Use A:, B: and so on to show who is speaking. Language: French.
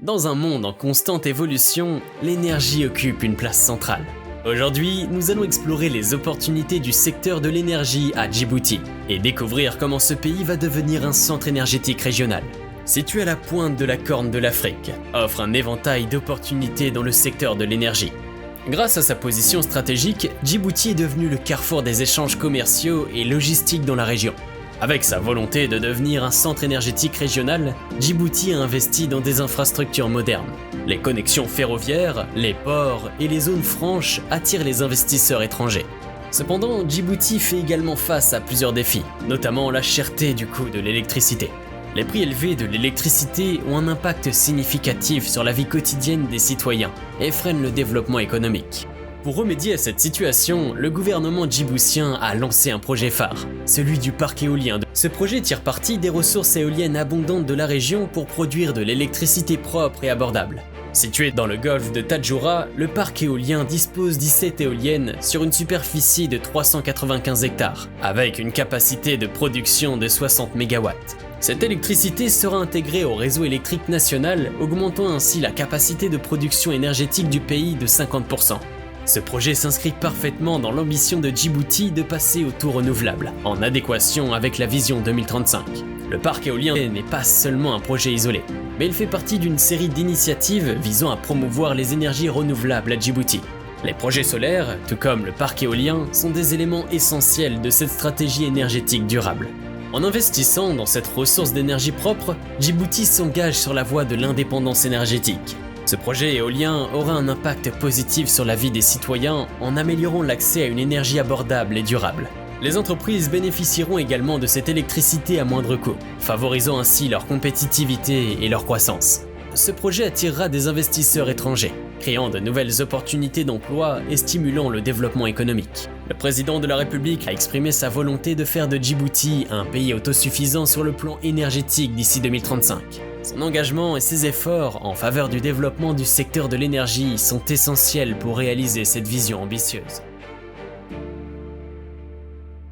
A: Dans un monde en constante évolution, l'énergie occupe une place centrale. Aujourd'hui, nous allons explorer les opportunités du secteur de l'énergie à Djibouti et découvrir comment ce pays va devenir un centre énergétique régional. Situé à la pointe de la Corne de l'Afrique, offre un éventail d'opportunités dans le secteur de l'énergie. Grâce à sa position stratégique, Djibouti est devenu le carrefour des échanges commerciaux et logistiques dans la région. Avec sa volonté de devenir un centre énergétique régional, Djibouti a investi dans des infrastructures modernes. Les connexions ferroviaires, les ports et les zones franches attirent les investisseurs étrangers. Cependant, Djibouti fait également face à plusieurs défis, notamment la cherté du coût de l'électricité. Les prix élevés de l'électricité ont un impact significatif sur la vie quotidienne des citoyens et freinent le développement économique. Pour remédier à cette situation, le gouvernement djiboutien a lancé un projet phare, celui du parc éolien. Ce projet tire parti des ressources éoliennes abondantes de la région pour produire de l'électricité propre et abordable. Situé dans le golfe de Tadjoura, le parc éolien dispose 17 éoliennes sur une superficie de 395 hectares, avec une capacité de production de 60 MW. Cette électricité sera intégrée au réseau électrique national, augmentant ainsi la capacité de production énergétique du pays de 50%. Ce projet s'inscrit parfaitement dans l'ambition de Djibouti de passer au tout renouvelable, en adéquation avec la vision 2035. Le parc éolien n'est pas seulement un projet isolé, mais il fait partie d'une série d'initiatives visant à promouvoir les énergies renouvelables à Djibouti. Les projets solaires, tout comme le parc éolien, sont des éléments essentiels de cette stratégie énergétique durable. En investissant dans cette ressource d'énergie propre, Djibouti s'engage sur la voie de l'indépendance énergétique. Ce projet éolien aura un impact positif sur la vie des citoyens en améliorant l'accès à une énergie abordable et durable. Les entreprises bénéficieront également de cette électricité à moindre coût, favorisant ainsi leur compétitivité et leur croissance. Ce projet attirera des investisseurs étrangers, créant de nouvelles opportunités d'emploi et stimulant le développement économique. Le président de la République a exprimé sa volonté de faire de Djibouti un pays autosuffisant sur le plan énergétique d'ici 2035. Son engagement et ses efforts en faveur du développement du secteur de l'énergie sont essentiels pour réaliser cette vision ambitieuse.